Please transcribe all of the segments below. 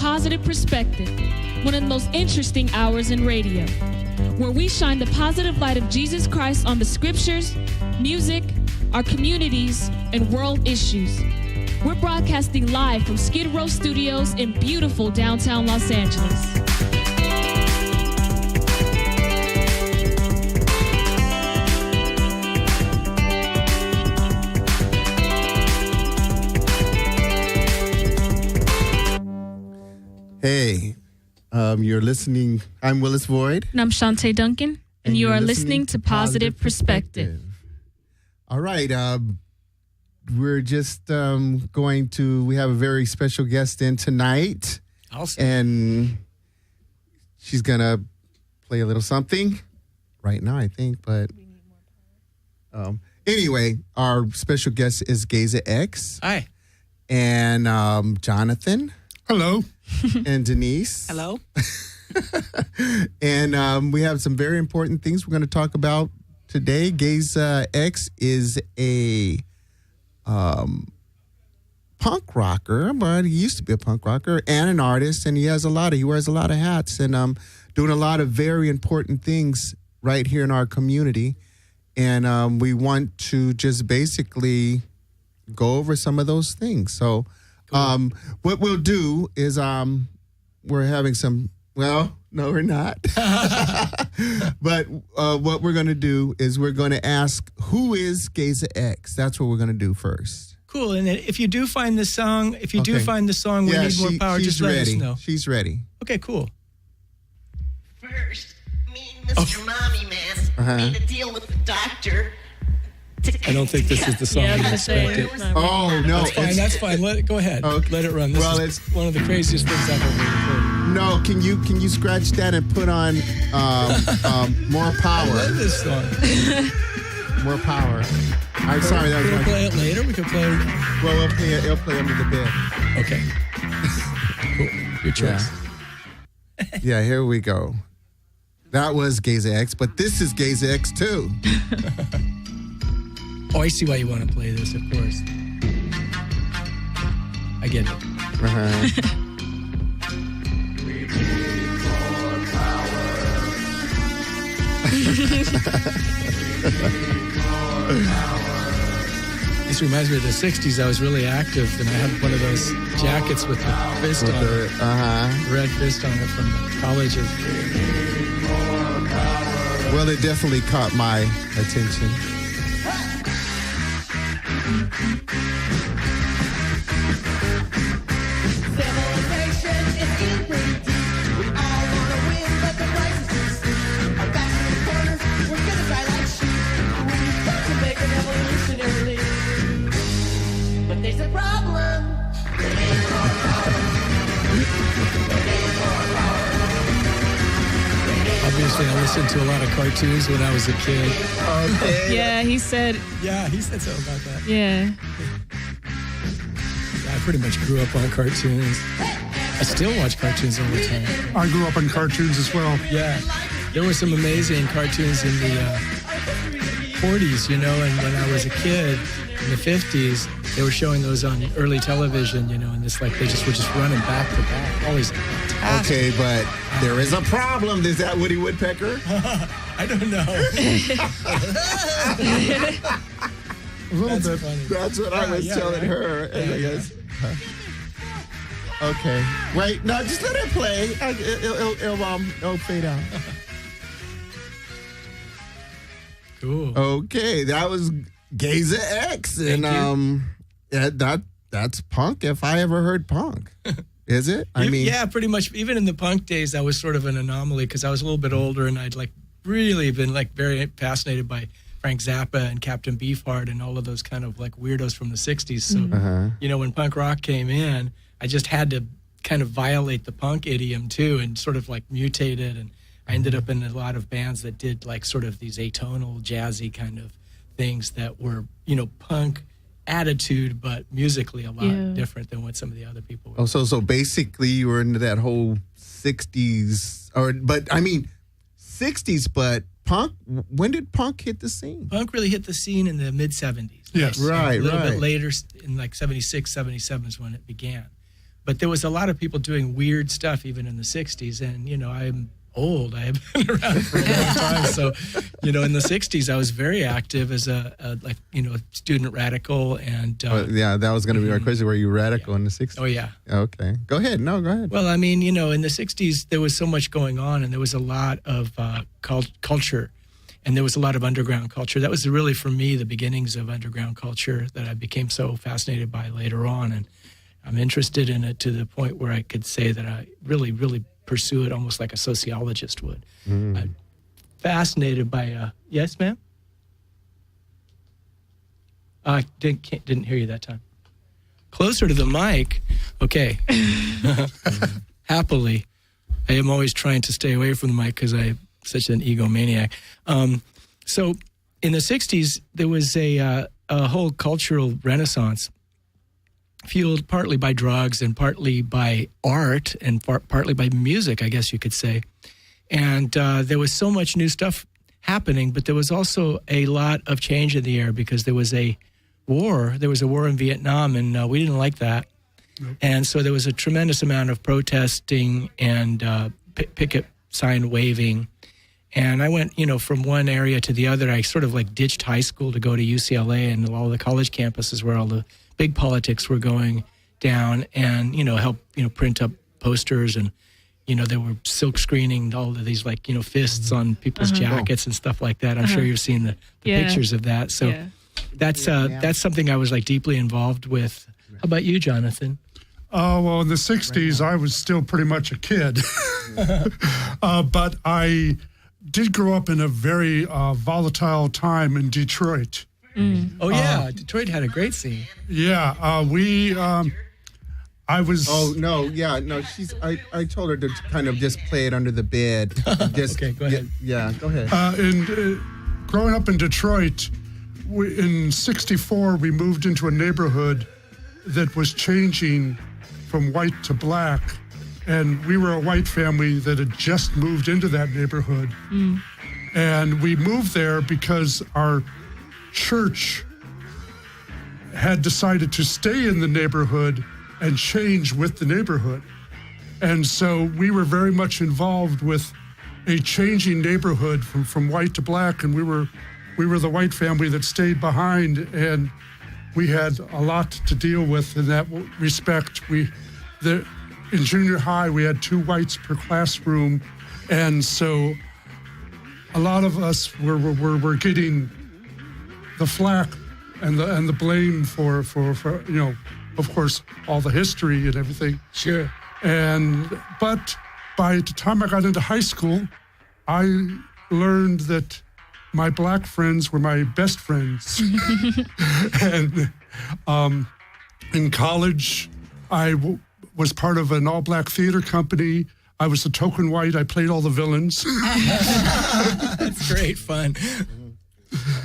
Positive Perspective, one of the most interesting hours in radio, where we shine the positive light of Jesus Christ on the scriptures, music, our communities, and world issues. We're broadcasting live from Skidrow Studios in beautiful downtown Los Angeles. Hey, you're listening. I'm Willis Void. And I'm Shantae Duncan. And you are listening to Positive Perspective. All right. We're just we have a very special guest in tonight. Awesome. And she's going to play a little something right now, I think. But anyway, our special guest is Geza X. Hi. And Jonathan. Hello. And Denise. Hello. And we have some very important things we're going to talk about today. Geza X is a punk rocker, but he used to be a punk rocker and an artist, and he wears a lot of hats and doing a lot of very important things right here in our community. And we want to just basically go over some of those things. So what we'll do is we're having some, well, no, we're not. But what we're going to do is we're going to ask, who is Geza X? That's what we're going to do first. Cool. And if you do find the song, do find the song, We Need More Power, just let us know. She's ready. Okay, cool. First, me and Mr. Mommy Man made a deal with the doctor. I don't think this is the song you expected. Oh, no. That's fine. Go ahead. Okay. Let it run. This is one of the craziest things I've ever heard. No, can you scratch that and put on More Power? I love this song. More Power. I'm sorry. Can we play it later? We could play it. Well, it'll play under the bed. Okay. Cool. Your choice. Yeah, here we go. That was Geza X, but this is Geza X too. Oh, I see why you want to play this, of course. I get it. This reminds me of the 60s. I was really active, and I had one of those jackets with the fist on it. Red fist on it from the colleges. Well, it definitely caught my attention. Civilization is in pretty deep. We all want to win, but the price is too steep. Our backs in the corners, we're gonna die like sheep. We've got to make an evolutionary leap. But there's a problem. We need more power. We need more power. Obviously, I listened to a lot of cartoons when I was a kid. Okay. Yeah, he said something about that. Yeah. I pretty much grew up on cartoons. I still watch cartoons all the time. I grew up on cartoons as well. Yeah. There were some amazing cartoons in the 40s, and when I was a kid in the 50s, they were showing those on early television, and it's like they just were just running back to back. Always fantastic. Okay, but there is a problem. Is that Woody Woodpecker? I don't know. A little bit. Funny. That's what I was telling her. And I guess. Okay. Wait. No, just let it play. It'll fade out. Cool. Okay, that was Geza X, and that's punk. If I ever heard punk, is it? Yeah, pretty much. Even in the punk days, I was sort of an anomaly because I was a little bit older, and I'd really been very fascinated by Frank Zappa and Captain Beefheart and all of those kind of weirdos from the 60s. So, when punk rock came in, I just had to kind of violate the punk idiom too and sort of mutate it. And I ended up in a lot of bands that did sort of these atonal, jazzy kind of things that were, punk attitude, but musically a lot different than what some of the other people were. Oh, so basically you were into that whole 60s, 60s, but punk, when did punk hit the scene? Punk really hit the scene in the mid-'70s. Yes. Right, a little bit later, in 76, 77 is when it began. But there was a lot of people doing weird stuff even in the 60s. And, I'm old. I have been around for a long time. So, in the 60s, I was very active as a student radical. And that was going to be my question. Were you radical in the 60s? Oh, yeah. Okay. Go ahead. No, go ahead. Well, I mean, in the 60s, there was so much going on, and there was a lot of culture, and there was a lot of underground culture. That was really, for me, the beginnings of underground culture that I became so fascinated by later on. And I'm interested in it to the point where I could say that I really, really pursue it almost like a sociologist would. I'm fascinated by, yes, ma'am? I didn't hear you that time. Closer to the mic. Okay. Happily. I am always trying to stay away from the mic because I'm such an egomaniac. So in the 60s, there was a whole cultural renaissance fueled partly by drugs and partly by art and partly by music, I guess you could say. And there was so much new stuff happening, but there was also a lot of change in the air because there was a war. There was a war in Vietnam, and we didn't like that. Nope. And so there was a tremendous amount of protesting and picket sign waving. And I went, from one area to the other. I sort of like ditched high school to go to UCLA and all the college campuses where all the big politics were going down, and, help, print up posters, and, they were silk screening all of these fists on people's jackets and stuff like that. I'm sure you've seen the pictures of that. So that's something I was deeply involved with. How about you, Jonathan? Well, in the 60s, I was still pretty much a kid. But I did grow up in a very volatile time in Detroit. Oh, yeah. Detroit had a great scene. Yeah. I was... Oh, no. Yeah. No, I told her to kind of just play it under the bed. Okay, go ahead. Yeah, go ahead. Growing up in Detroit, in 64, we moved into a neighborhood that was changing from white to black. And we were a white family that had just moved into that neighborhood. And we moved there because our church had decided to stay in the neighborhood and change with the neighborhood. And so we were very much involved with a changing neighborhood from white to black, and we were the white family that stayed behind, and we had a lot to deal with in that respect. In junior high, we had 2 whites per classroom, and so a lot of us were getting the flack and the blame for of course, all the history and everything. Sure. But by the time I got into high school, I learned that my black friends were my best friends. And in college, I was part of an all-black theater company. I was the token white. I played all the villains. That's great fun.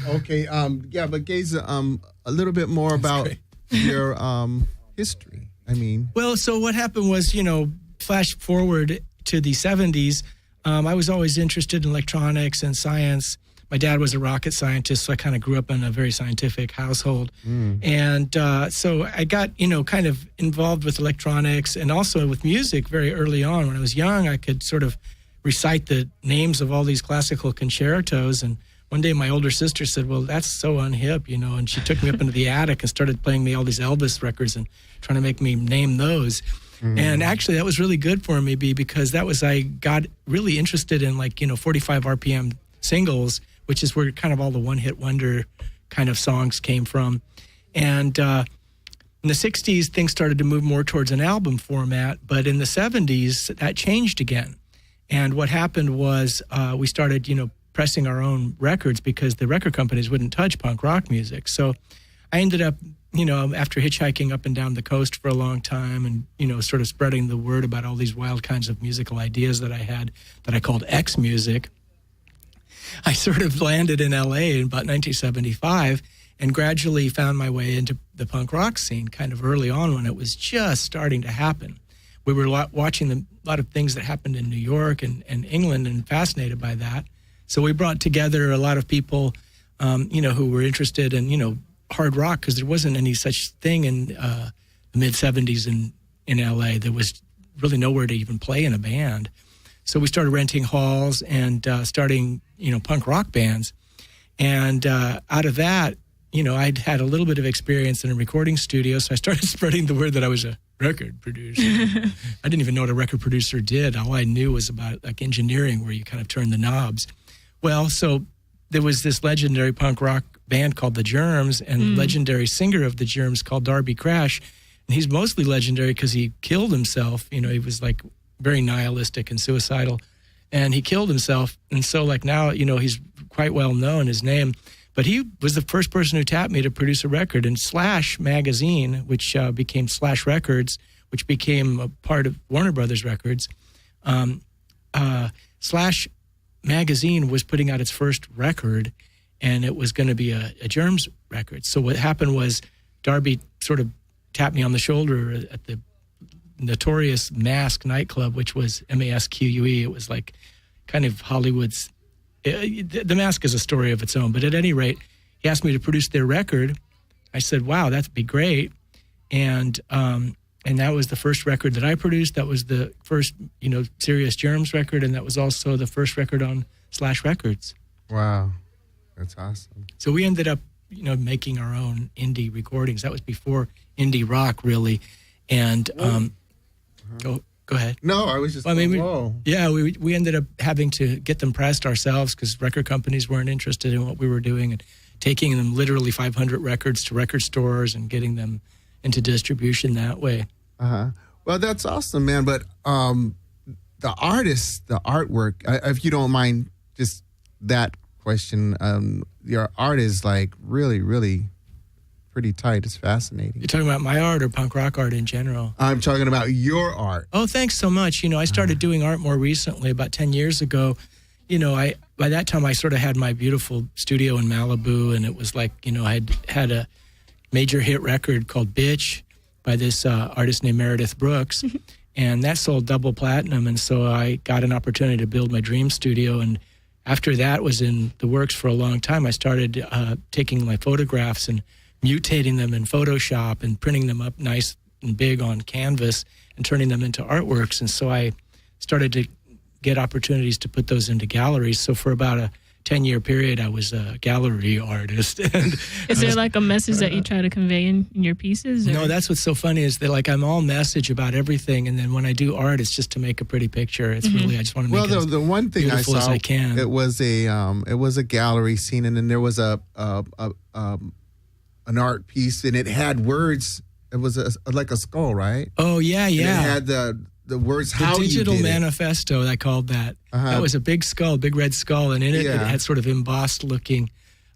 Okay. But Gaze, a little bit more about your history. I mean, well, so what happened was, flash forward to the 70s. I was always interested in electronics and science. My dad was a rocket scientist, so I kind of grew up in a very scientific household. And so I got, kind of involved with electronics and also with music very early on. When I was young, I could sort of recite the names of all these classical concertos. And one day my older sister said, well, that's so unhip, and she took me up into the attic and started playing me all these Elvis records and trying to make me name those. And actually that was really good for me because I got really interested in 45 RPM singles, which is where kind of all the one-hit wonder kind of songs came from. And in the 60s, things started to move more towards an album format, but in the 70s, that changed again. And what happened was we started, pressing our own records because the record companies wouldn't touch punk rock music. So I ended up, after hitchhiking up and down the coast for a long time and, sort of spreading the word about all these wild kinds of musical ideas that I had that I called X music, I sort of landed in LA in about 1975 and gradually found my way into the punk rock scene kind of early on when it was just starting to happen. We were watching a lot of things that happened in New York and England and fascinated by that. So we brought together a lot of people, who were interested in, hard rock, because there wasn't any such thing in the mid-'70s in in LA. There was really nowhere to even play in a band. So we started renting halls and starting, punk rock bands. And out of that, I'd had a little bit of experience in a recording studio, so I started spreading the word that I was a record producer. I didn't even know what a record producer did. All I knew was about like engineering, where you kind of turn the knobs. Well, so there was this legendary punk rock band called The Germs, and the legendary singer of The Germs called Darby Crash. And he's mostly legendary because he killed himself. He was like very nihilistic and suicidal, and he killed himself. And so like now, he's quite well known, his name. But he was the first person who tapped me to produce a record. And Slash magazine, which became Slash Records, which became a part of Warner Brothers Records, Slash magazine was putting out its first record, and it was going to be a Germs record. So what happened was Darby sort of tapped me on the shoulder at the notorious Mask nightclub, which was MASQUE. It was like kind of Hollywood's. The Mask is a story of its own, but at any rate, he asked me to produce their record. I said, "Wow, that'd be great," and that was the first record that I produced. That was the first, serious Germs record, and that was also the first record on Slash Records. Wow, that's awesome. So we ended up, making our own indie recordings. That was before indie rock, really, and Go ahead. No, I was just. We ended up having to get them pressed ourselves because record companies weren't interested in what we were doing, and taking them literally 500 records to record stores and getting them into distribution that way. Well, that's awesome, man. But the artist, the artwork, if you don't mind, just that question. Your art is like really, really pretty tight. It's fascinating. You're talking about my art or punk rock art in general? I'm talking about your art. Oh, thanks so much. I started doing art more recently, about 10 years ago. By that time I sort of had my beautiful studio in Malibu, and it was like, I'd had a major hit record called Bitch by this artist named Meredith Brooks, and that sold double platinum, and so I got an opportunity to build my dream studio. And after that was in the works for a long time, I started taking my photographs and mutating them in Photoshop and printing them up nice and big on canvas and turning them into artworks. And so I started to get opportunities to put those into galleries. So for about a 10-year period, I was a gallery artist. And is there like a message that you try to convey in your pieces? Or? No, that's what's so funny is that like I'm all message about everything, and then when I do art, it's just to make a pretty picture. It's really, I just want to make it the one thing I saw, as I can. It was a gallery scene, and then there was an art piece, and it had words. It was like a skull, right? Oh yeah, yeah. And it had the words. The digital manifesto, I called that. That was a big skull, big red skull, and in it, it had sort of embossed looking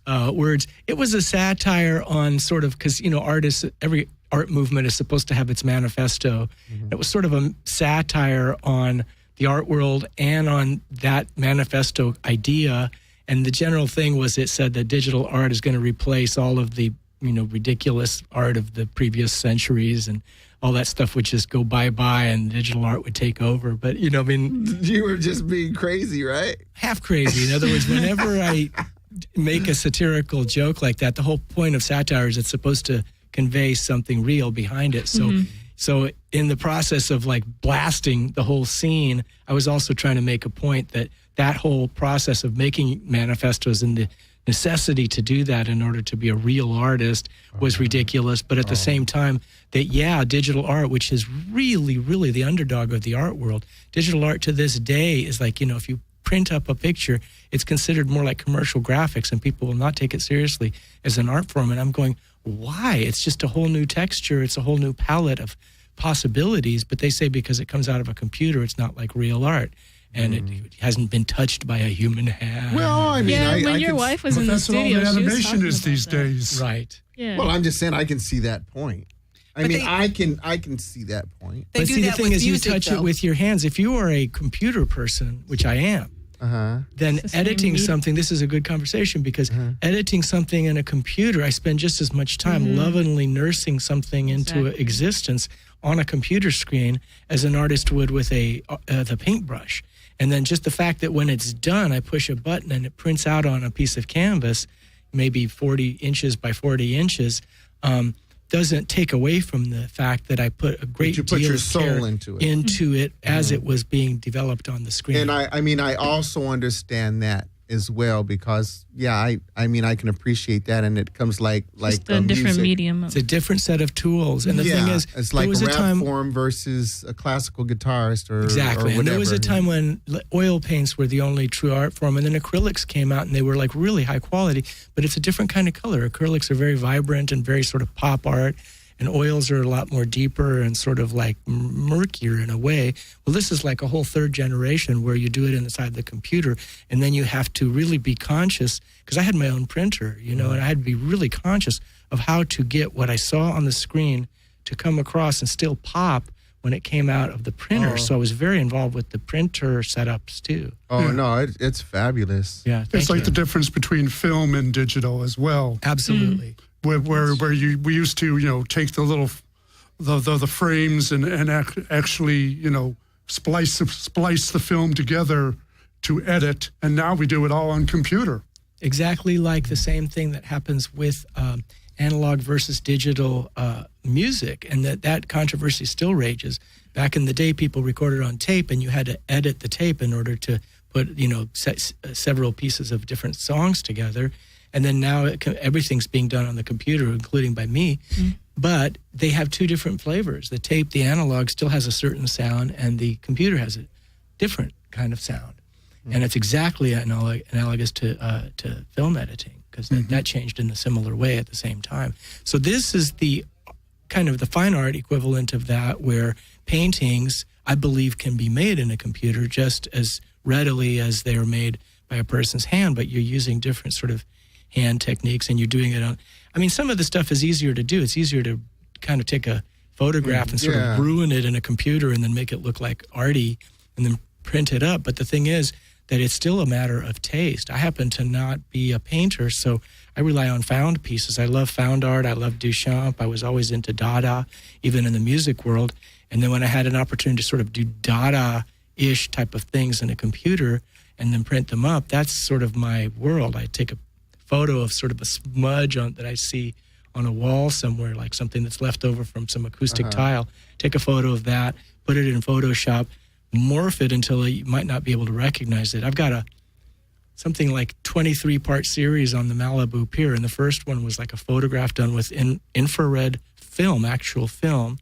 words. It was a satire on sort of, because artists, every art movement is supposed to have its manifesto. It was sort of a satire on the art world and on that manifesto idea. And the general thing was, it said that digital art is going to replace all of the ridiculous art of the previous centuries, and all that stuff would just go bye-bye and digital art would take over. But, you were just being crazy, right? Half crazy. In other words, whenever I make a satirical joke like that, the whole point of satire is it's supposed to convey something real behind it. So in the process of like blasting the whole scene, I was also trying to make a point that whole process of making manifestos and the necessity to do that in order to be a real artist was ridiculous. But at the same time, that, digital art, which is really, really the underdog of the art world, digital art to this day is like, if you print up a picture, it's considered more like commercial graphics, and people will not take it seriously as an art form. And I'm going, why? It's just a whole new texture. It's a whole new palette of possibilities. But they say because it comes out of a computer, it's not like real art. And it hasn't been touched by a human hand. Well, I mean, when your wife was in the studio, that's what all the she was animation talking is about these that. days. Right. Yeah. Well, I'm just saying I can see that point. I can see that point. They But do see, the that thing with is, music, you touch though. it with your hands. If you are a computer person, which I am, then It's the same editing medium. something, this is a good conversation, because editing something in a computer, I spend just as much time lovingly nursing something into Exactly. existence on a computer screen as an artist would with the paintbrush. And then just the fact that when it's done, I push a button and it prints out on a piece of canvas, maybe 40 inches by 40 inches. doesn't take away from the fact that I put a great you put deal your of soul care into it. as it was being developed on the screen. And I also understand that as well, because I can appreciate that, and it comes like Just a different music. medium. It's a different set of tools, and the thing is, it's there like was a a rap time form versus a classical guitarist, or exactly, or and there was a whatever. time when oil paints were the only true art form, and then acrylics came out, and they were like really high quality, but it's a different kind of color. Acrylics are very vibrant and very sort of pop art, and oils are a lot more deeper and sort of like murkier in a way. Well, this is like a whole third generation where you do it inside the computer, and then you have to really be conscious, because I had my own printer, and I had to be really conscious of how to get what I saw on the screen to come across and still pop when it came out of the printer. So I was very involved with the printer setups too. Oh, no, it's fabulous. Yeah, It's like you. the difference between film and digital as well. Absolutely. Where we used to take the little the frames and actually splice the film together to edit, and now we do it all on computer. Exactly like the same thing that happens with analog versus digital music, and that controversy still rages. Back in the day, people recorded on tape, and you had to edit the tape in order to put several pieces of different songs together. And then now everything's being done on the computer, including by me. But they have two different flavors. The tape, the analog, still has a certain sound, and the computer has a different kind of sound. And it's exactly analogous to film editing, because that changed in a similar way at the same time. So this is the kind of the fine art equivalent of that, where paintings, I believe, can be made in a computer just as readily as they are made by a person's hand, but you're using different sort of hand techniques, and you're doing it on, some of the stuff is easier to do. It's easier to kind of take a photograph and sort of ruin it in a computer and then make it look like arty and then print it up. But the thing is that it's still a matter of taste. I happen to not be a painter, so I rely on found pieces. I love found art. I love Duchamp. I was always into Dada, even in the music world. And then when I had an opportunity to sort of do Dada-ish type of things in a computer and then print them up, that's sort of my world. I take a photo of sort of a smudge that I see on a wall somewhere, like something that's left over from some acoustic tile. Take a photo of that, put it in Photoshop, morph it until you might not be able to recognize it. I've got something like 23-part series on the Malibu Pier, and the first one was like a photograph done with infrared film, actual film,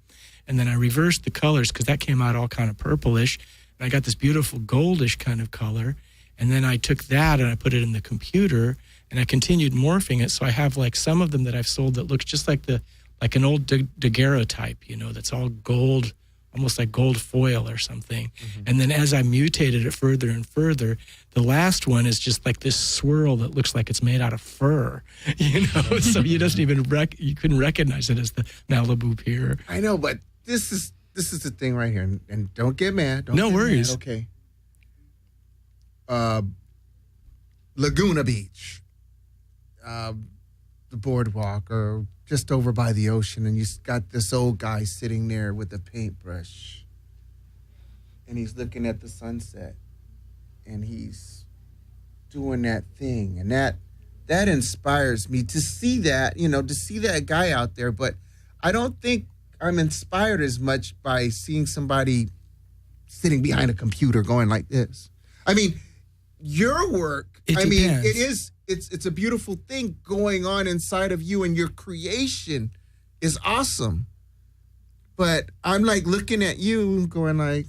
and then I reversed the colors because that came out all kind of purplish, and I got this beautiful goldish kind of color, and then I took that and I put it in the computer, and I continued morphing it. So I have like some of them that I've sold that looks just like an old daguerreotype, that's all gold, almost like gold foil or something. And then as I mutated it further and further, the last one is just like this swirl that looks like it's made out of fur, so you doesn't even you couldn't recognize it as the Malibu Pier. I know, but this is the thing right here, and don't get mad. No worries. Okay. Laguna Beach, the boardwalk, or just over by the ocean, and you got this old guy sitting there with a paintbrush, and he's looking at the sunset, and he's doing that thing, and that inspires me to see that, to see that guy out there. But I don't think I'm inspired as much by seeing somebody sitting behind a computer going like this. Your work, depends. It's a beautiful thing going on inside of you, and your creation is awesome. But I'm like looking at you going like,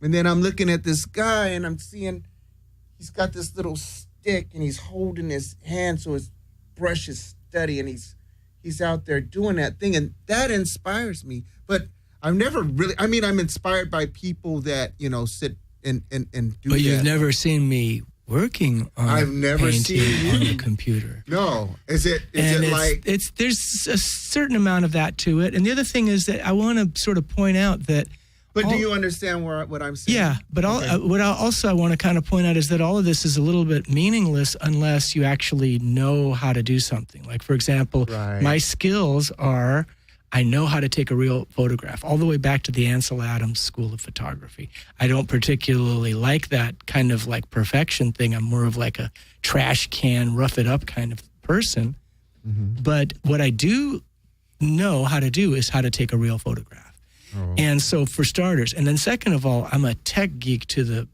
and then I'm looking at this guy and I'm seeing he's got this little stick and he's holding his hand so his brush is steady, and he's out there doing that thing, and that inspires me. But I've never really, I'm inspired by people that, sit and do that. But you've never seen me working on I've never painting seen you. on the computer. No. Is it like... There's a certain amount of that to it. And the other thing is that I want to sort of point out that... But do you understand what I'm saying? Yeah, but what I want to kind of point out is that all of this is a little bit meaningless unless you actually know how to do something. Like, for example, my skills are... I know how to take a real photograph, all the way back to the Ansel Adams School of Photography. I don't particularly like that kind of like perfection thing. I'm more of like a trash can, rough it up kind of person. But what I do know how to do is how to take a real photograph. Oh. And so for starters, and then second of all, I'm a tech geek to the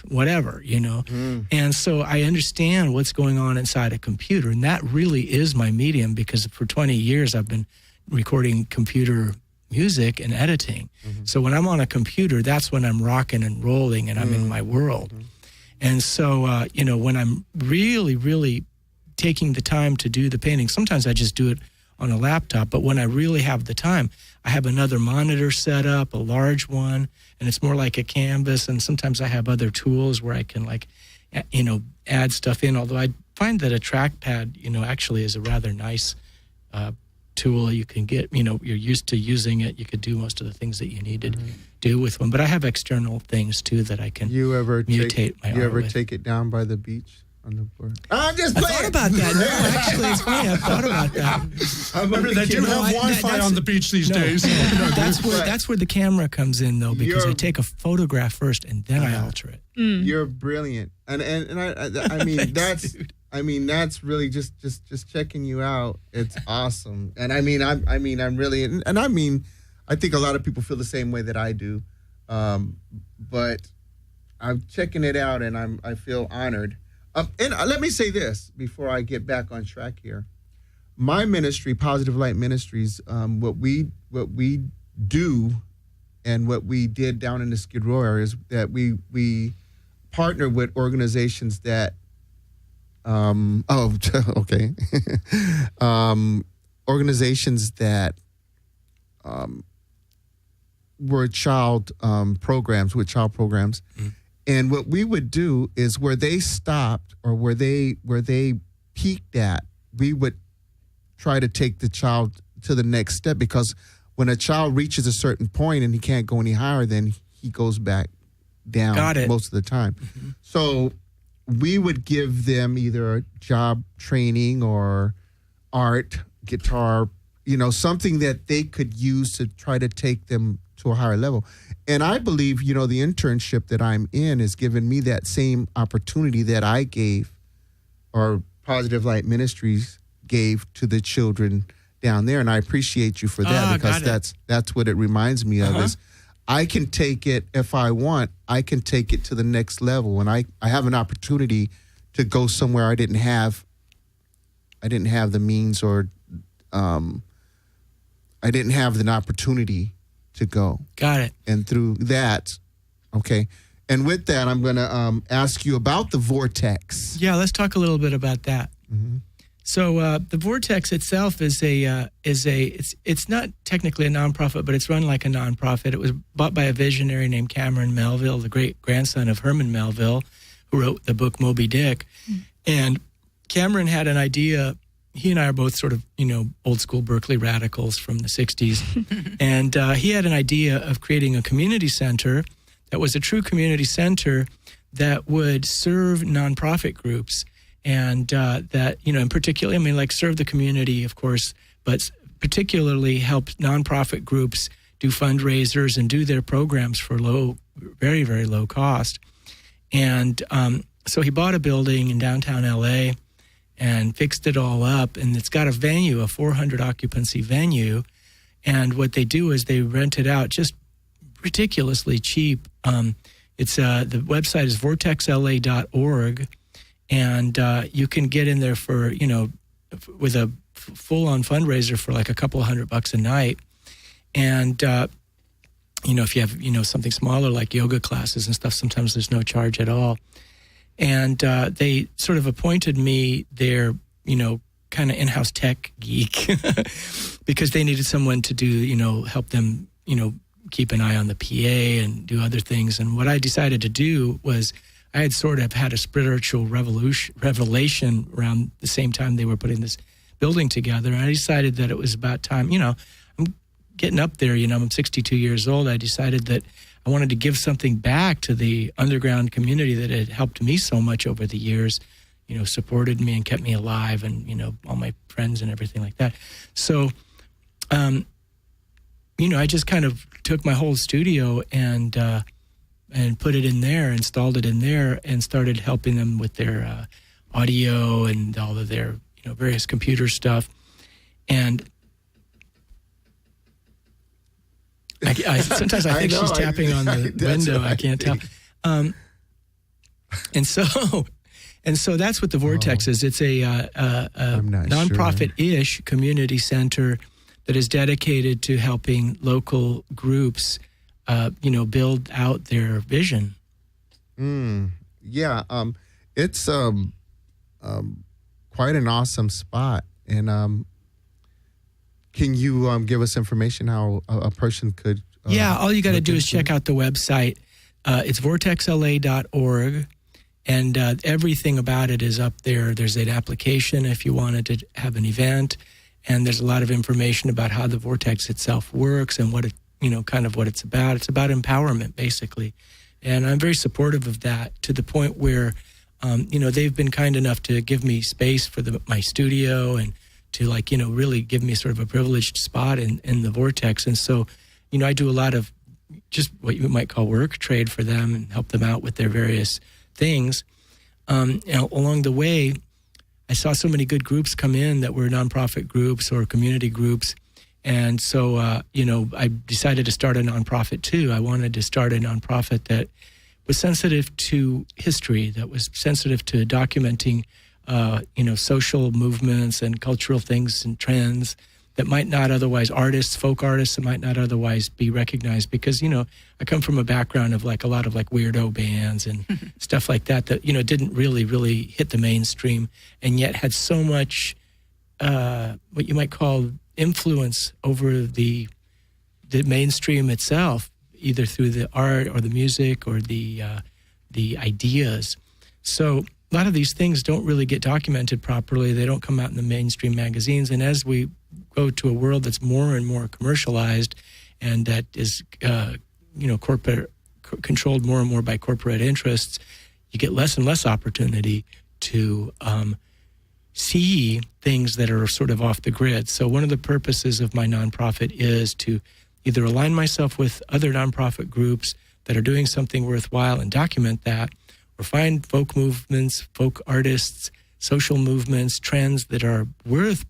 whatever, you know. And so I understand what's going on inside a computer. And that really is my medium, because for 20 years I've been recording computer music and editing. So when I'm on a computer, that's when I'm rocking and rolling and I'm in my world. And so, you know, when I'm really, really taking the time to do the painting, sometimes I just do it on a laptop. But when I really have the time, I have another monitor set up, a large one, and it's more like a canvas. And sometimes I have other tools where I can, like, you know, add stuff in. Although I find that a trackpad, you know, actually is a rather nice tool you can get. You know, you're used to using it. You could do most of the things that you need to do with one. But I have external things too that I can mutate my art You ever with. take it down by the beach on the board? I'm just I playing. thought about that. No, actually, it's funny. I thought about that. Remember, they do have Wi-Fi on the beach these days. That's where the camera comes in, though, because I You're- take a photograph first and then I alter it. You're brilliant, and I mean Thanks, that's really just checking you out. It's awesome, and I'm really, and I think a lot of people feel the same way that I do, but I'm checking it out, and I feel honored. And let me say this before I get back on track here. My ministry, Positive Light Ministries, what we do, and what we did down in the Skidrow area is that we partner with organizations that, organizations that were child programs, with child programs. And what we would do is where they stopped or where they peaked at, we would try to take the child to the next step, because when a child reaches a certain point and he can't go any higher, then he goes back down most of the time. So we would give them either job training or art, guitar, you know, something that they could use to try to take them to a higher level. And I believe, you know, the internship that I'm in has given me that same opportunity that I gave, or Positive Light Ministries gave to the children down there. And I appreciate you for that, because that's what it reminds me of is I can take it, if I want, I can take it to the next level. And I have an opportunity to go somewhere I didn't have the means, or I didn't have an opportunity to go. Got it. And through that, okay. And with that, I'm going to ask you about the Vortex. Yeah, let's talk a little bit about that. So the Vortex itself is it's not technically a nonprofit, but it's run like a nonprofit. It was bought by a visionary named Cameron Melville, the great grandson of Herman Melville, who wrote the book Moby Dick. And Cameron had an idea. He and I are both sort of, you know, old school Berkeley radicals from the 60s. And he had an idea of creating a community center that was a true community center that would serve nonprofit groups. And that, you know, in particular, I mean, like serve the community, of course, but particularly help nonprofit groups do fundraisers and do their programs for very, very low cost. And so he bought a building in downtown LA and fixed it all up. And it's got a venue, a 400 occupancy venue. And what they do is they rent it out just ridiculously cheap. It's the website is vortexla.org. And you can get in there for, you know, with a full-on fundraiser for like a couple $100 a night. And, you know, if you have, you know, something smaller like yoga classes and stuff, sometimes there's no charge at all. And they sort of appointed me their, you know, kind of in-house tech geek because they needed someone to do, you know, help them, you know, keep an eye on the PA and do other things. And what I decided to do was I had sort of had a spiritual revelation around the same time they were putting this building together. And I decided that it was about time, you know, I'm getting up there, you know, I'm 62 years old. I decided that I wanted to give something back to the underground community that had helped me so much over the years, you know, supported me and kept me alive and, you know, all my friends and everything like that. So, you know, I just kind of took my whole studio and put it in there, installed it in there, and started helping them with their audio and all of their, you know, various computer stuff. And Sometimes I think know, she's tapping on the that's window. what I can't tell. And so that's what the Vortex is. It's a I'm not nonprofit-ish community center that is dedicated to helping local groups, build out their vision. Yeah, it's quite an awesome spot. And can you give us information how a person could? All you got to look do is into check out the website. It's vortexla.org, and everything about it is up there. There's an application if you wanted to have an event, and there's a lot of information about how the Vortex itself works and what it, kind of what it's about. It's about empowerment, basically. And I'm very supportive of that, to the point where, they've been kind enough to give me space for my studio and to really give me sort of a privileged spot in the Vortex. And so, I do a lot of just what you might call work trade for them and help them out with their various things. Along the way, I saw so many good groups come in that were nonprofit groups or community groups. And so, I decided to start a nonprofit too. I wanted to start a nonprofit that was sensitive to history, that was sensitive to documenting, social movements and cultural things and trends that might not otherwise, folk artists that might not otherwise be recognized. Because, I come from a background of a lot of weirdo bands and stuff like that, didn't really hit the mainstream, and yet had so much, what you might call influence over the mainstream itself, either through the art or the music or the ideas. So a lot of these things don't really get documented properly. They don't come out in the mainstream magazines. And as we go to a world that's more and more commercialized and that is, corporate controlled more and more by corporate interests, you get less and less opportunity to see things that are sort of off the grid. So one of the purposes of my nonprofit is to either align myself with other nonprofit groups that are doing something worthwhile and document that, or find folk movements, folk artists, social movements, trends that are worth,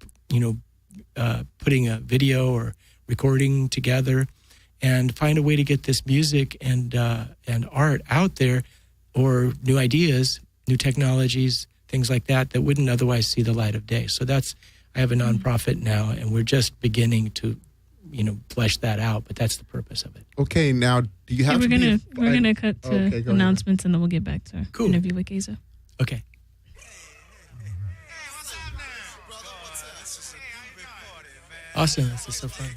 putting a video or recording together, and find a way to get this music and art out there, or new ideas, new technologies, things like that wouldn't otherwise see the light of day. So I have a nonprofit now, and we're just beginning to, flesh that out, but that's the purpose of it. Okay, now do you have we're gonna cut to announcements, and then we'll get back to our interview with Geza. Okay. Awesome. This is so fun.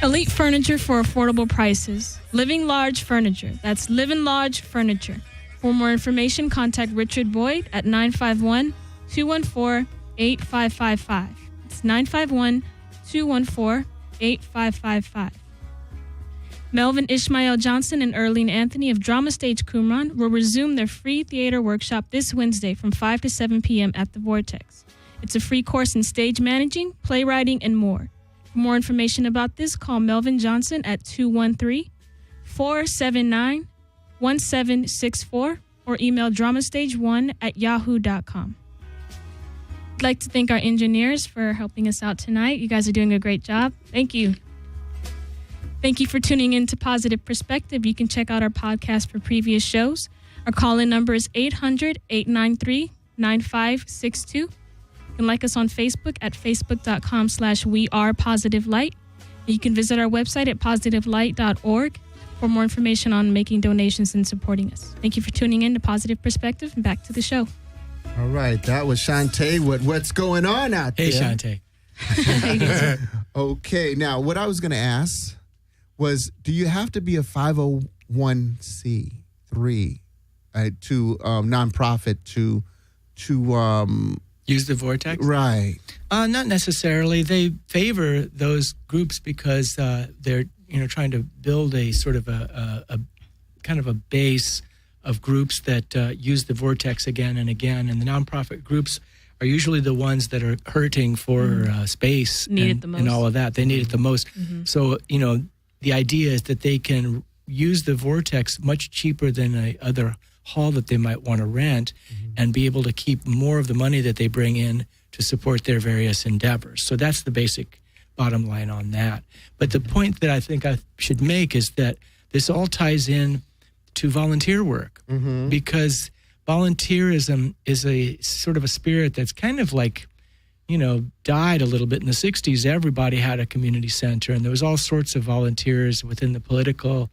Elite furniture for affordable prices. Living Large Furniture. That's Living Large Furniture. For more information, contact Richard Boyd at 951-214-8555. It's 951-214-8555. Melvin Ishmael Johnson and Earlene Anthony of Drama Stage Qumran will resume their free theater workshop this Wednesday from 5 to 7 p.m. at the Vortex. It's a free course in stage managing, playwriting, and more. For more information about this, call Melvin Johnson at 213-479-1764 or email dramastage1@yahoo.com. I'd like to thank our engineers for helping us out tonight. You guys are doing a great job. Thank you. Thank you for tuning in to Positive Perspective. You can check out our podcast for previous shows. Our call-in number is 800-893-9562. You can like us on Facebook at facebook.com/wearepositivelight. You can visit our website at positivelight.org for more information on making donations and supporting us. Thank you for tuning in to Positive Perspective, and back to the show. All right, that was Shantae with What's Going On Out There. Hey, Shantae. Okay, now what I was going to ask was, do you have to be a 501c3 to nonprofit to use the Vortex? Right. Not necessarily. They favor those groups because they're trying to build a sort of a kind of a base of groups that use the Vortex again and again. And the nonprofit groups are usually the ones that are hurting for space and all of that. They need it the most. Mm-hmm. So, the idea is that they can use the Vortex much cheaper than a other hall that they might want to rent, and be able to keep more of the money that they bring in to support their various endeavors. So that's the basic bottom line on that. But the point that I think I should make is that this all ties in to volunteer work, because volunteerism is a sort of a spirit that's kind of like, died a little bit in the 60s. Everybody had a community center, and there was all sorts of volunteers within the political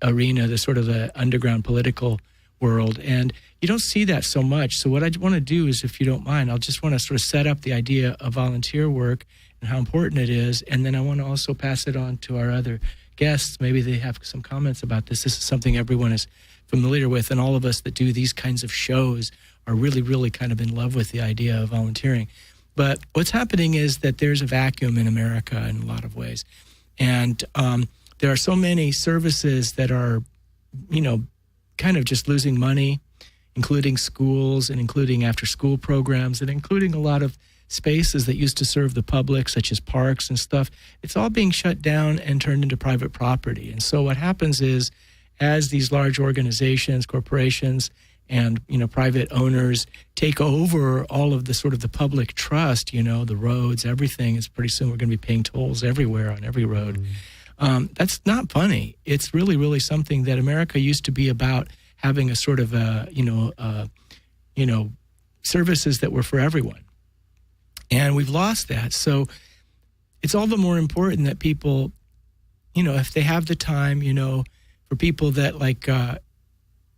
arena, the sort of the underground political world. And you don't see that so much. So what I want to do is, if you don't mind, I'll just want to sort of set up the idea of volunteer work and how important it is. And then I want to also pass it on to our other guests. Maybe they have some comments about this. This is something everyone is familiar with, and all of us that do these kinds of shows are really, really kind of in love with the idea of volunteering. But what's happening is that there's a vacuum in America in a lot of ways. And there are so many services that are, kind of just losing money, including schools and including after-school programs and including a lot of spaces that used to serve the public, such as parks and stuff. It's all being shut down and turned into private property. And so what happens is, as these large organizations, corporations, and private owners take over all of the sort of the public trust, the roads, everything, is pretty soon we're going to be paying tolls everywhere on every road. That's not funny. It's really, really something that America used to be about, having a sort of services that were for everyone. And we've lost that. So it's all the more important that people, if they have the time, for people that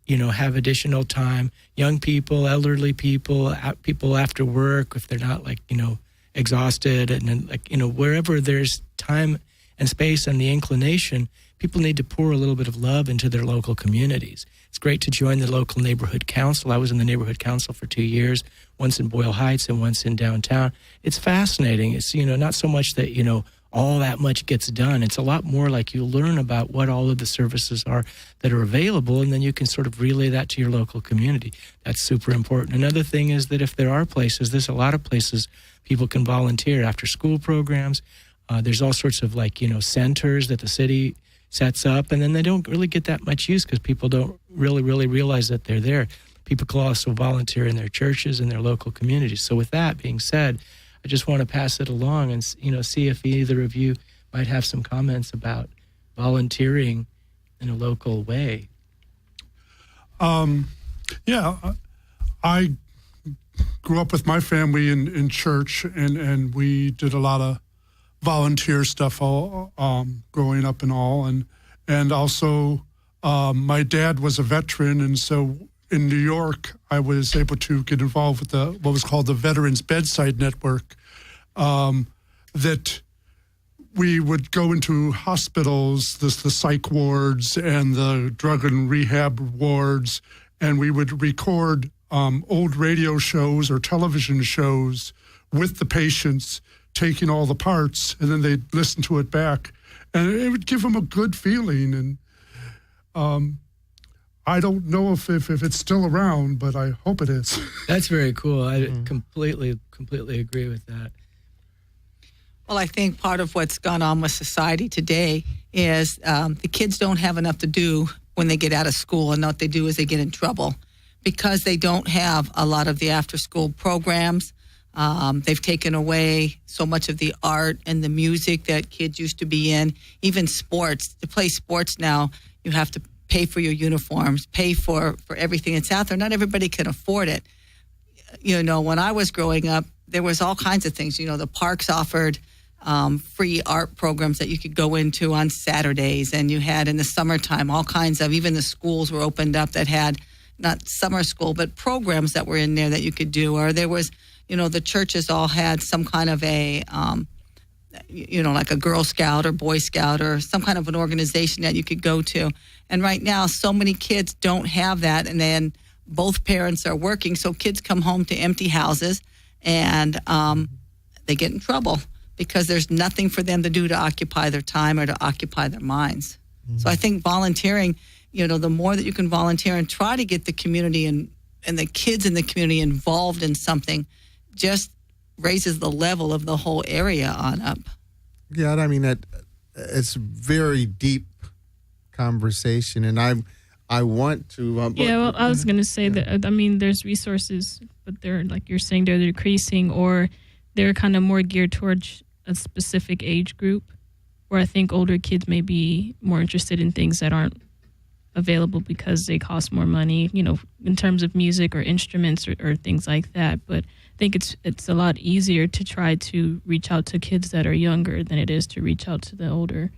have additional time, young people, elderly people, people after work, if they're not exhausted, and then wherever there's time and space and the inclination, people need to pour a little bit of love into their local communities. It's great to join the local neighborhood council. I was in the neighborhood council for 2 years, once in Boyle Heights and once in downtown. It's fascinating. It's, not so much that, all that much gets done. It's a lot more like you learn about what all of the services are that are available, and then you can sort of relay that to your local community. That's super important. Another thing is that if there are places, there's a lot of places people can volunteer, after school programs. There's all sorts of centers that the city sets up, and then they don't really get that much use because people don't really realize that they're there. People can also volunteer in their churches and their local communities. So with that being said, I just want to pass it along and, see if either of you might have some comments about volunteering in a local way. I grew up with my family in church, and we did a lot of volunteer stuff growing up and all. And also my dad was a veteran, and so in New York, I was able to get involved with what was called the Veterans Bedside Network, that we would go into hospitals, the psych wards and the drug and rehab wards, and we would record old radio shows or television shows with the patients, taking all the parts, and then they'd listen to it back. And it would give them a good feeling. And I don't know if it's still around, but I hope it is. That's very cool. I completely agree with that. Well, I think part of what's gone on with society today is the kids don't have enough to do when they get out of school, and what they do is they get in trouble because they don't have a lot of the after-school programs. They've taken away so much of the art and the music that kids used to be in. Even sports. To play sports now, you have to pay for your uniforms, pay for everything that's out there. Not everybody can afford it. When I was growing up, there was all kinds of things. The parks offered free art programs that you could go into on Saturdays, and you had in the summertime all kinds of, even the schools were opened up that had not summer school, but programs that were in there that you could do. Or there was, the churches all had some kind of a, like a Girl Scout or Boy Scout or some kind of an organization that you could go to. And right now, so many kids don't have that, and then both parents are working, so kids come home to empty houses, and they get in trouble because there's nothing for them to do to occupy their time or to occupy their minds. Mm-hmm. So I think volunteering, the more that you can volunteer and try to get the community and the kids in the community involved in something, just raises the level of the whole area on up. Yeah, I mean, it's very deep conversation, and I want to. I was going to say that. There's resources, but they're, like you're saying, they're decreasing, or they're kind of more geared towards a specific age group, where I think older kids may be more interested in things that aren't available because they cost more money, in terms of music or instruments or things like that. But I think it's a lot easier to try to reach out to kids that are younger than it is to reach out to the older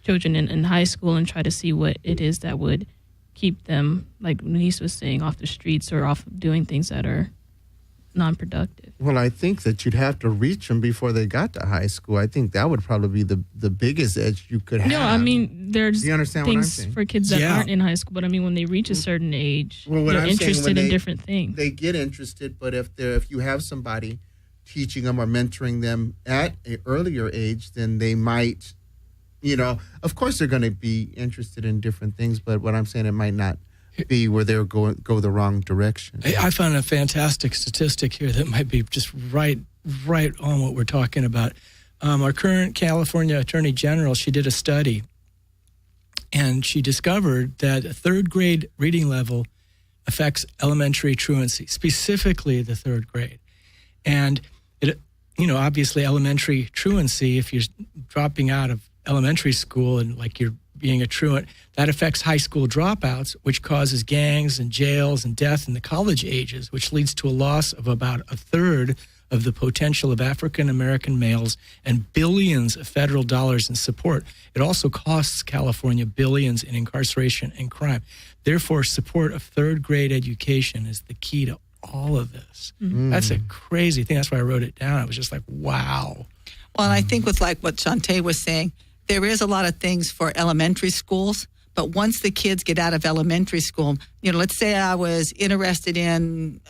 children in high school and try to see what it is that would keep them, like Denise was saying, off the streets or off of doing things that are non-productive. Well, I think that you'd have to reach them before they got to high school. I think that would probably be the biggest edge you could have. No, I mean, there's you understand what I'm things saying? for kids that aren't in high school, but I mean, when they reach a certain age, Well, what they're I'm saying, interested when in different things. They get interested, but if you have somebody teaching them or mentoring them at an earlier age, then they might, of course they're going to be interested in different things, but what I'm saying, it might not be where they'll go the wrong direction. I found a fantastic statistic here that might be just right on what we're talking about. Our current California Attorney General, she did a study, and she discovered that a third grade reading level affects elementary truancy, specifically the third grade. And it, obviously elementary truancy, if you're dropping out of elementary school and like you're being a truant, that affects high school dropouts, which causes gangs and jails and death in the college ages, which leads to a loss of about a third of the potential of African-American males and billions of federal dollars in support. It also costs California billions in incarceration and crime. Therefore, support of third grade education is the key to all of this. That's a crazy thing. That's why I wrote it down. I was just like, wow. Well, and I think with like what Shantae was saying, there is a lot of things for elementary schools, but once the kids get out of elementary school, let's say I was interested in,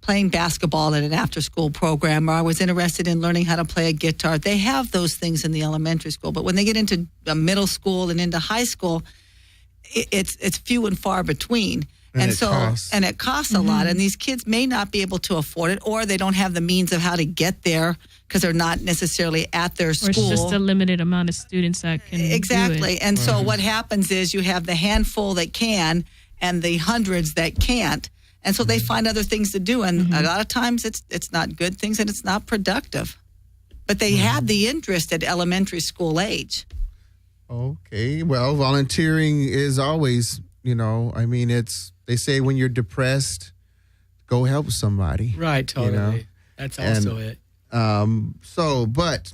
playing basketball at an after-school program, or I was interested in learning how to play a guitar. They have those things in the elementary school, but when they get into middle school and into high school, it's few and far between. And it costs a lot, and these kids may not be able to afford it, or they don't have the means of how to get there because they're not necessarily at their school. Or it's just a limited amount of students that can Exactly. do it. And so what happens is you have the handful that can and the hundreds that can't. And so they find other things to do. And a lot of times it's not good things and it's not productive. But they had the interest at elementary school age. Okay. Well, volunteering is always, they say when you're depressed, go help somebody. Right, totally. That's also it. But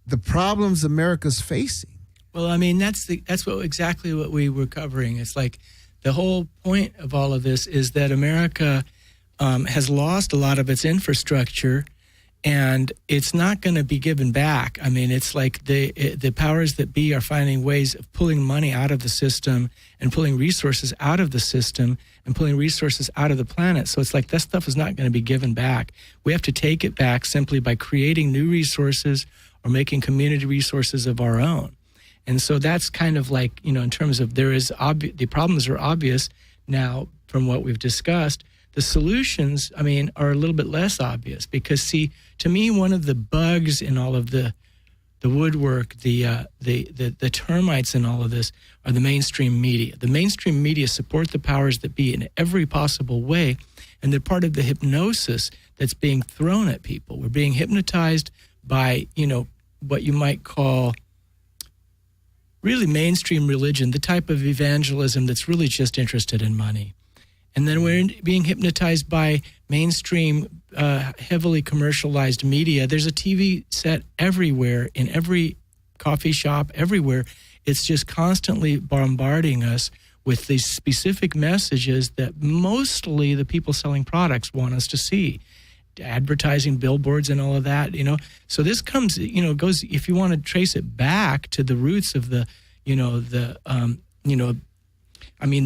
the problems America's facing. Well, I mean, that's exactly what we were covering. It's like the whole point of all of this is that America has lost a lot of its infrastructure, and it's not going to be given back. I mean, it's like the powers that be are finding ways of pulling money out of the system and pulling resources out of the system and pulling resources out of the planet. So it's like that stuff is not going to be given back. We have to take it back simply by creating new resources or making community resources of our own. And so that's kind of like, in terms of the problems are obvious now from what we've discussed. The solutions, are a little bit less obvious because, see, to me, one of the bugs in all of the woodwork, the termites in all of this are the mainstream media. The mainstream media support the powers that be in every possible way, and they're part of the hypnosis that's being thrown at people. We're being hypnotized by, what you might call really mainstream religion, the type of evangelism that's really just interested in money. And then we're being hypnotized by mainstream, heavily commercialized media. There's a TV set everywhere, in every coffee shop, everywhere. It's just constantly bombarding us with these specific messages that mostly the people selling products want us to see. Advertising, billboards, and all of that, So this comes, goes, if you want to trace it back to the roots of the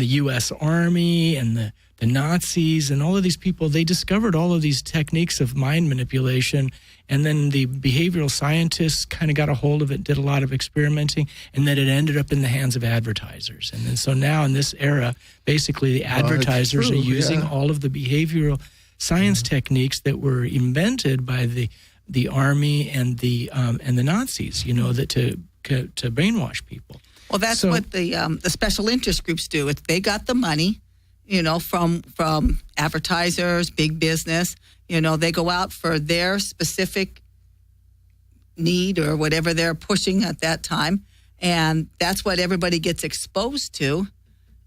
U.S. Army and the Nazis and all of these people, they discovered all of these techniques of mind manipulation, and then the behavioral scientists kind of got a hold of it, did a lot of experimenting, and then it ended up in the hands of advertisers. And then so now in this era, basically the advertisers are using all of the behavioral science techniques that were invented by the Army and the Nazis, that to brainwash people. Well, that's what the special interest groups do. They got the money, from advertisers, big business. They go out for their specific need or whatever they're pushing at that time. And that's what everybody gets exposed to.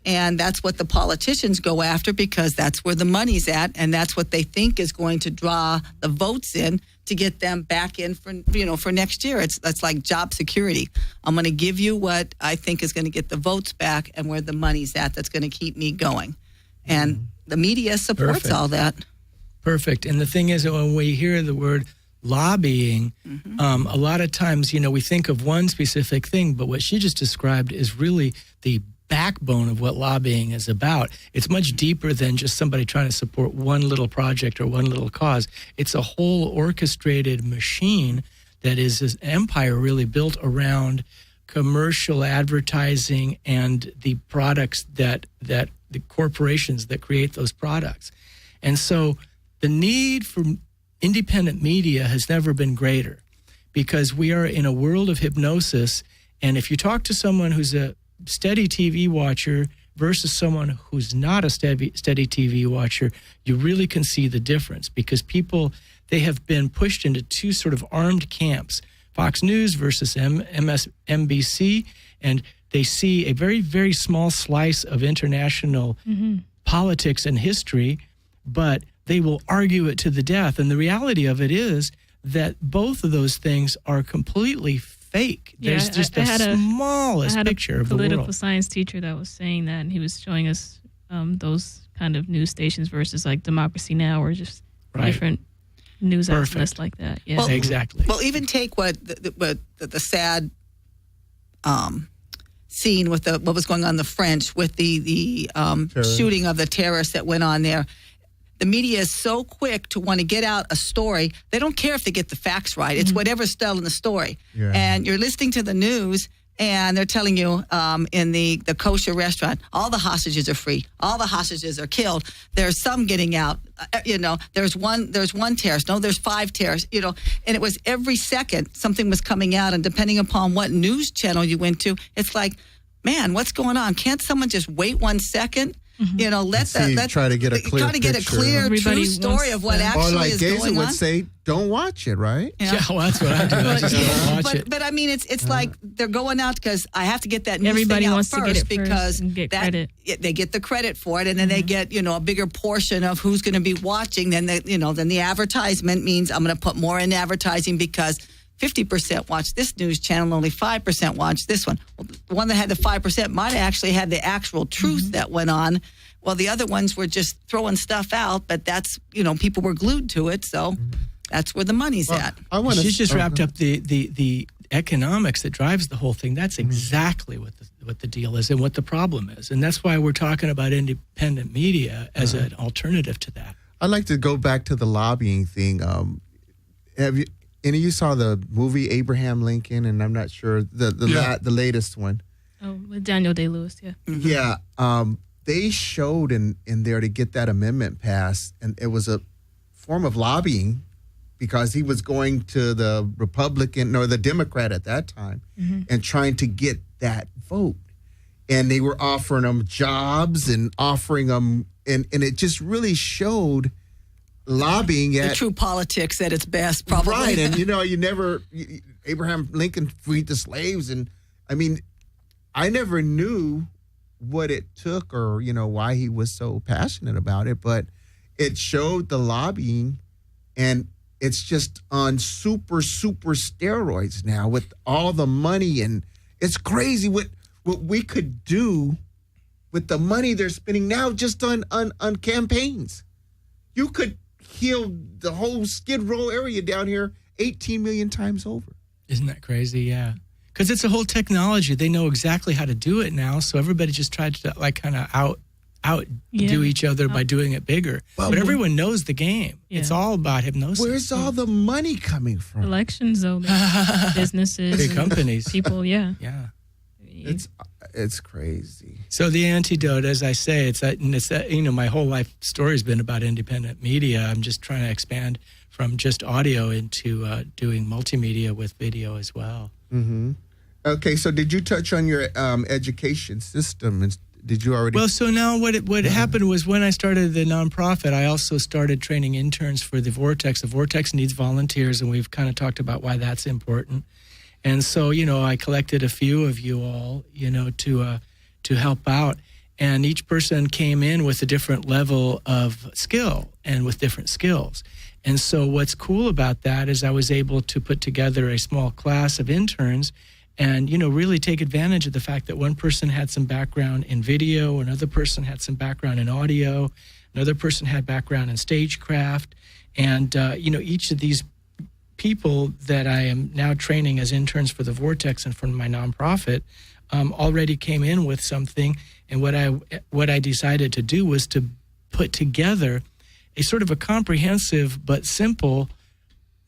And that's what the politicians go after because that's where the money's at. And that's what they think is going to draw the votes in to get them back in for next year. That's like job security. I'm going to give you what I think is going to get the votes back and where the money's at. That's going to keep me going. And the media supports all that. Perfect. And the thing is that when we hear the word lobbying, a lot of times, we think of one specific thing, but what she just described is really the backbone of what lobbying is about. It's much deeper than just somebody trying to support one little project or one little cause. It's a whole orchestrated machine that is an empire really built around commercial advertising and the products that the corporations that create those products. And so the need for independent media has never been greater because we are in a world of hypnosis. And if you talk to someone who's a steady TV watcher versus someone who's not a steady TV watcher, you really can see the difference because people, they have been pushed into two sort of armed camps, Fox News versus MSNBC, and they see a very, very small slice of international politics and history, but they will argue it to the death. And the reality of it is that both of those things are completely fake. There's just the smallest picture of the world. I had a political science teacher that was saying that, and he was showing us those kind of news stations versus like Democracy Now! Or just different news outlets like that. Yeah, well, exactly. Well, even take what the sad scene with what was going on in the French with the shooting of the terrorists that went on there. The media is so quick to want to get out a story. They don't care if they get the facts right. It's whatever's telling the story. Yeah. And you're listening to the news, and they're telling you in the kosher restaurant, all the hostages are free. All the hostages are killed. There's some getting out. There's one terrorist. No, there's 5 terrorists. And it was every second something was coming out. And depending upon what news channel you went to, it's like, man, what's going on? Can't someone just wait 1 second? Try to get a clear true story of what actually is going on. Or like Gaza would say, don't watch it, right? Yeah, well, that's what I do. I just don't watch it. But I mean, it's like they're going out because I have to get that news Everybody thing out wants first to get it because and get credit. They get the credit for it, and then they get a bigger portion of who's going to be watching. Then the advertisement means I'm going to put more in advertising because 50% watch this news channel, only 5% watch this one. Well, the one that had the 5% might have actually had the actual truth that went on. Well, the other ones were just throwing stuff out, but that's, people were glued to it. So that's where the money's at. She's just wrapped up the economics that drives the whole thing. That's exactly what the deal is and what the problem is. And that's why we're talking about independent media as an alternative to that. I'd like to go back to the lobbying thing. Have you? Any of you saw the movie Abraham Lincoln? And I'm not sure the latest one. Oh, with Daniel Day-Lewis, yeah. Yeah. They showed in there to get that amendment passed, and it was a form of lobbying because he was going to the Republican or the Democrat at that time and trying to get that vote. And they were offering them jobs and offering them, and it just really showed lobbying at the true politics at its best, probably. Right, and Abraham Lincoln freed the slaves, and I mean, I never knew what it took or why he was so passionate about it, but it showed the lobbying, and it's just on super steroids now with all the money, and it's crazy what we could do with the money they're spending now just on campaigns. You could heal the whole Skid Row area down here 18 million times over. Isn't that crazy? Yeah. Because it's a whole technology. They know exactly how to do it now, so everybody just tried to kind of do each other by doing it bigger. But everyone knows the game. Yeah. It's all about hypnosis. Where's all the money coming from? Elections, though. Businesses. Big companies. People, yeah. Yeah. It's crazy. So the antidote, as I say, it's that my whole life story has been about independent media. I'm just trying to expand from just audio into doing multimedia with video as well. Mm-hmm. Okay, so did you touch on your education system did you already? Well, so now what happened was when I started the nonprofit, I also started training interns for the Vortex. The Vortex needs volunteers, and we've kind of talked about why that's important. And so, I collected a few of you all, to help out. And each person came in with a different level of skill and with different skills. And so what's cool about that is I was able to put together a small class of interns and, really take advantage of the fact that one person had some background in video, another person had some background in audio, another person had background in stagecraft. And, each of these people that I am now training as interns for the Vortex and for my nonprofit already came in with something. And what I decided to do was to put together a sort of a comprehensive but simple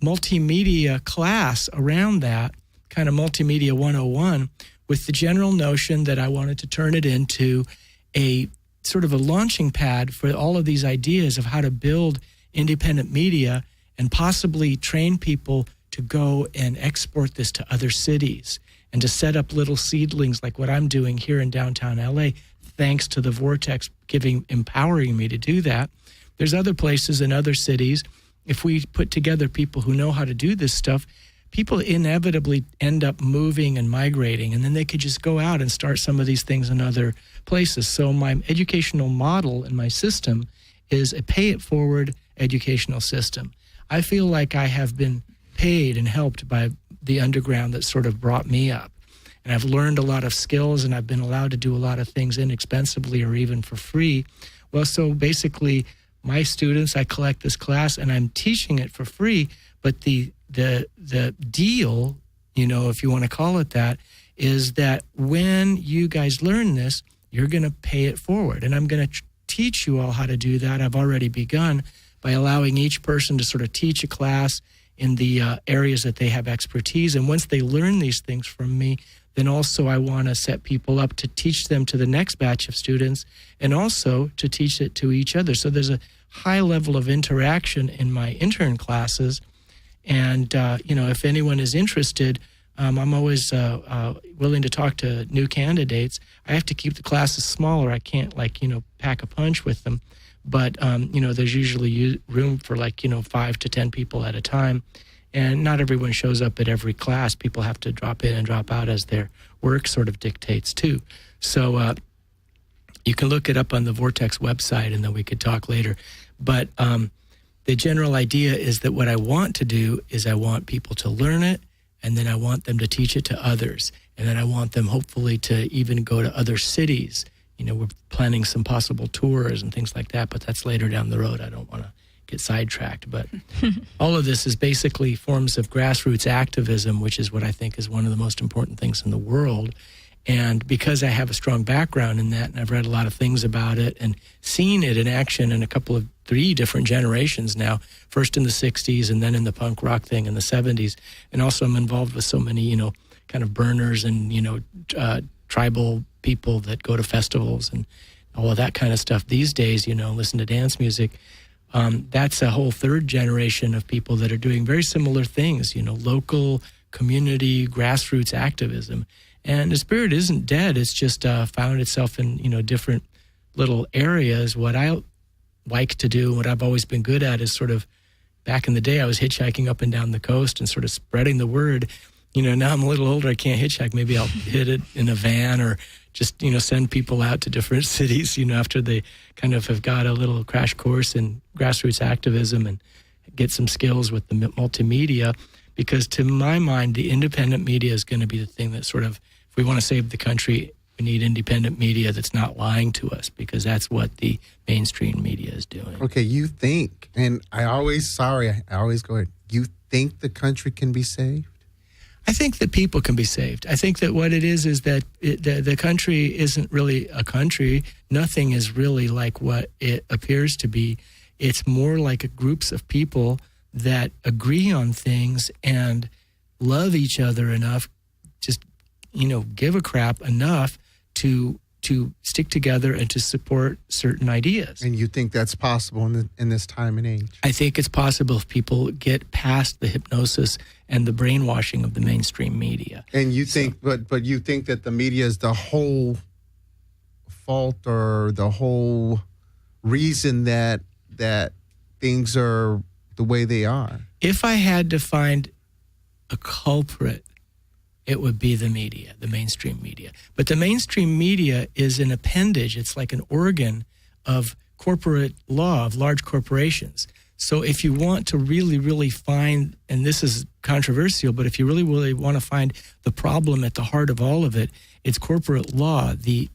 multimedia class around that, kind of multimedia 101, with the general notion that I wanted to turn it into a sort of a launching pad for all of these ideas of how to build independent media and possibly train people to go and export this to other cities and to set up little seedlings like what I'm doing here in downtown LA, thanks to the Vortex empowering me to do that. There's other places in other cities. If we put together people who know how to do this stuff, people inevitably end up moving and migrating, and then they could just go out and start some of these things in other places. So my educational model and my system is a pay-it-forward educational system. I feel like I have been paid and helped by the underground that sort of brought me up. And I've learned a lot of skills, and I've been allowed to do a lot of things inexpensively or even for free. Well, so basically, my students, I collect this class, and I'm teaching it for free, but the deal, if you want to call it that, is that when you guys learn this, you're going to pay it forward. And I'm going to teach you all how to do that. I've already begun by allowing each person to sort of teach a class in the areas that they have expertise. And once they learn these things from me, then also I want to set people up to teach them to the next batch of students and also to teach it to each other. So there's a high level of interaction in my intern classes. And, if anyone is interested, I'm always willing to talk to new candidates. I have to keep the classes smaller. I can't, pack a punch with them. But, there's usually room for 5 to 10 people at a time. And not everyone shows up at every class. People have to drop in and drop out as their work sort of dictates, too. So you can look it up on the Vortex website, and then we could talk later. But the general idea is that what I want to do is I want people to learn it, and then I want them to teach it to others. And then I want them hopefully to even go to other cities. We're planning some possible tours and things like that, but that's later down the road. I don't want to get sidetracked. But all of this is basically forms of grassroots activism, which is what I think is one of the most important things in the world. And because I have a strong background in that, and I've read a lot of things about it and seen it in action in 3 different generations now, first in the 60s and then in the punk rock thing in the 70s. And also I'm involved with so many, kind of burners and, tribal people that go to festivals and all of that kind of stuff these days, listen to dance music. That's a whole 3rd generation of people that are doing very similar things, local community grassroots activism. And the spirit isn't dead. It's just found itself in, different little areas. What I like to do, what I've always been good at is sort of, back in the day, I was hitchhiking up and down the coast and sort of spreading the word. Now I'm a little older, I can't hitchhike. Maybe I'll hit it in a van or just, send people out to different cities, after they kind of have got a little crash course in grassroots activism and get some skills with the multimedia. Because to my mind, the independent media is going to be the thing that sort of, if we want to save the country, we need independent media that's not lying to us, because that's what the mainstream media is doing. Okay, you think, and I always go ahead, you think the country can be saved? I think that people can be saved. I think that what it is that the country isn't really a country. Nothing is really like what it appears to be. It's more like groups of people that agree on things and love each other enough, just, give a crap enough to stick together and to support certain ideas. And you think that's possible in this time and age? I think it's possible if people get past the hypnosis and the brainwashing of the mainstream media. And you think, but you think that the media is the whole fault or the whole reason that things are the way they are? If I had to find a culprit, it would be the media, the mainstream media. But the mainstream media is an appendage. It's like an organ of corporate law, of large corporations. So if you want to really, really find, and this is controversial, but if you really, really want to find the problem at the heart of all of it, it's corporate law, the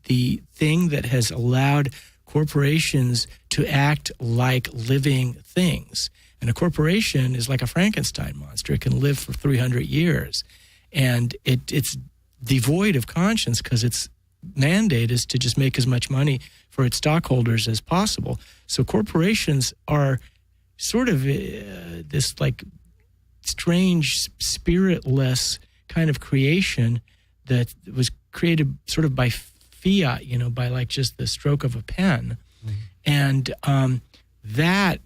thing that has allowed corporations to act like living things. And a corporation is like a Frankenstein monster. It can live for 300 years. And it's devoid of conscience because its mandate is to just make as much money for its stockholders as possible. So corporations are sort of this like strange, spiritless kind of creation that was created sort of by fiat, by like just the stroke of a pen. And that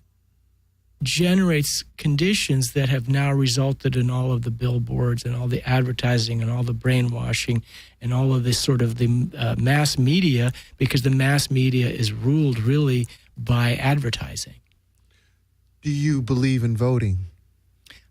generates conditions that have now resulted in all of the billboards and all the advertising and all the brainwashing and all of this sort of the mass media, because the mass media is ruled really by advertising. Do you believe in voting?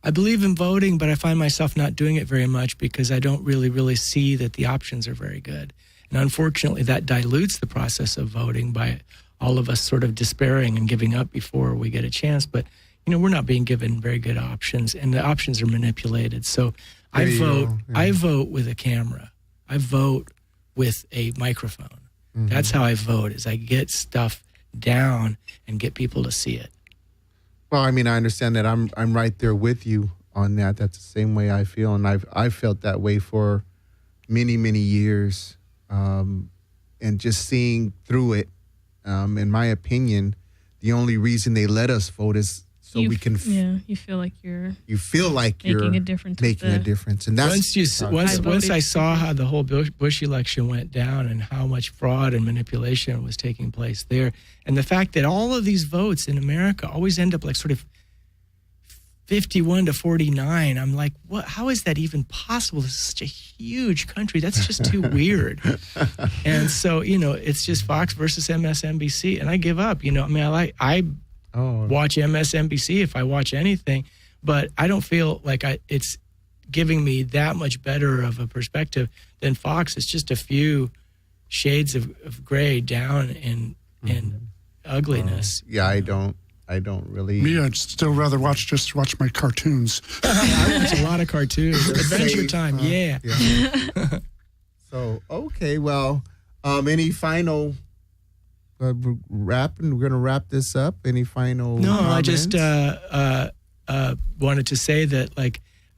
I believe in voting, but I find myself not doing it very much because I don't really see that the options are very good. And unfortunately, that dilutes the process of voting by all of us sort of despairing and giving up before we get a chance. But, we're not being given very good options, and the options are manipulated. So I vote with a camera. I vote with a microphone. Mm-hmm. That's how I vote, is I get stuff down and get people to see it. Well, I understand that I'm right there with you on that. That's the same way I feel, and I've felt that way for many, many years. And just seeing through it, in my opinion, the only reason they let us vote is so we can. You feel like you're. You feel like making you're a difference. Making a difference, and that's once I saw how the whole Bush election went down and how much fraud and manipulation was taking place there, and the fact that all of these votes in America always end up like sort of 51 to 49. I'm like, what? How is that even possible? This is such a huge country. That's just too weird. And so, it's just Fox versus MSNBC, and I give up. I watch MSNBC if I watch anything, but I don't feel like it's giving me that much better of a perspective than Fox. It's just a few shades of gray down in ugliness. I don't really. Me, I'd still rather watch my cartoons. I watch a lot of cartoons. Adventure Time, yeah. So, okay, well, any final wrap? And we're going to wrap this up. Any final comments? I just wanted to say that,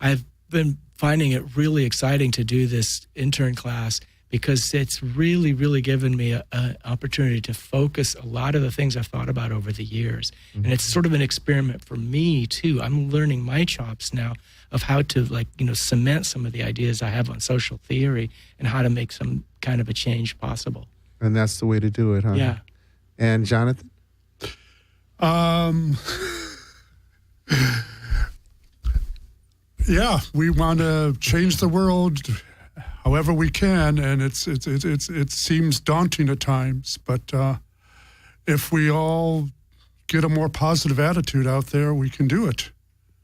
I've been finding it really exciting to do this intern class because it's really, really given me an opportunity to focus a lot of the things I've thought about over the years. Mm-hmm. And it's sort of an experiment for me, too. I'm learning my chops now of how to, cement some of the ideas I have on social theory and how to make some kind of a change possible. And that's the way to do it, huh? Yeah. And Jonathan? Yeah, we want to change the world however we can, and it seems daunting at times, but if we all get a more positive attitude out there, we can do it.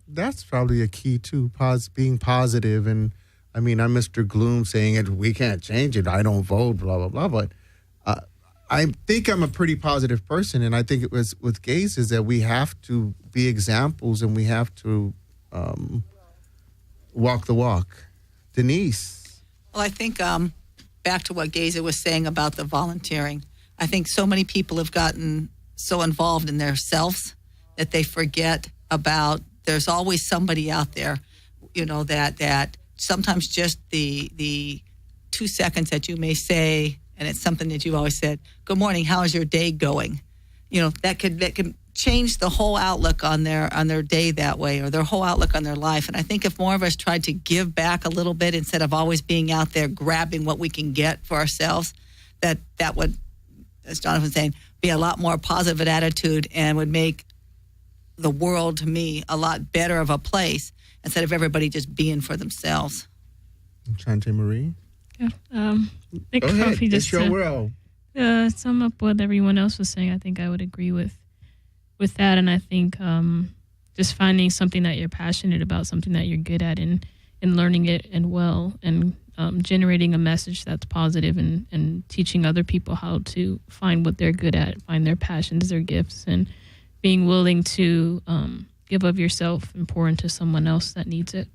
That's probably a key too, being positive. And I'm Mr. Gloom saying it, we can't change it, I don't vote, blah, blah, blah. But I think I'm a pretty positive person, and I think it was with gays is that we have to be examples and we have to walk the walk. Denise? Well, I think back to what Geza was saying about the volunteering. I think so many people have gotten so involved in their selves that they forget about there's always somebody out there, that sometimes just the 2 seconds that you may say, and it's something that you've always said, good morning, how's your day going? That could change the whole outlook on their day that way, or their whole outlook on their life. And I think if more of us tried to give back a little bit instead of always being out there grabbing what we can get for ourselves, that would, as Jonathan was saying, be a lot more positive an attitude and would make the world, to me, a lot better of a place instead of everybody just being for themselves. Chante Marie? Yeah. Go ahead. It's your world. Sum up what everyone else was saying. I think I would agree with that, and I think just finding something that you're passionate about, something that you're good at, and learning it and generating a message that's positive, and teaching other people how to find what they're good at, find their passions, their gifts, and being willing to give of yourself and pour into someone else that needs it.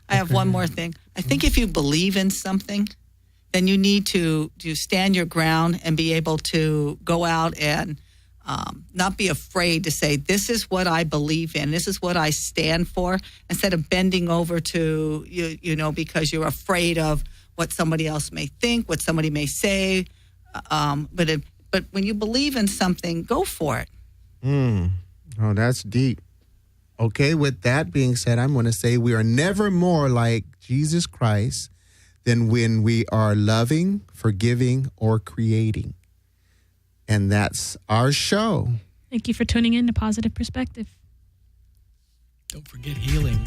I have one more thing. I think if you believe in something, then you need to stand your ground and be able to go out and not be afraid to say, this is what I believe in. This is what I stand for, instead of bending over to, because you're afraid of what somebody else may think, what somebody may say. But when you believe in something, go for it. Oh, that's deep. Okay, with that being said, I'm going to say we are never more like Jesus Christ than when we are loving, forgiving, or creating. And that's our show. Thank you for tuning in to Positive Perspective. Don't forget healing.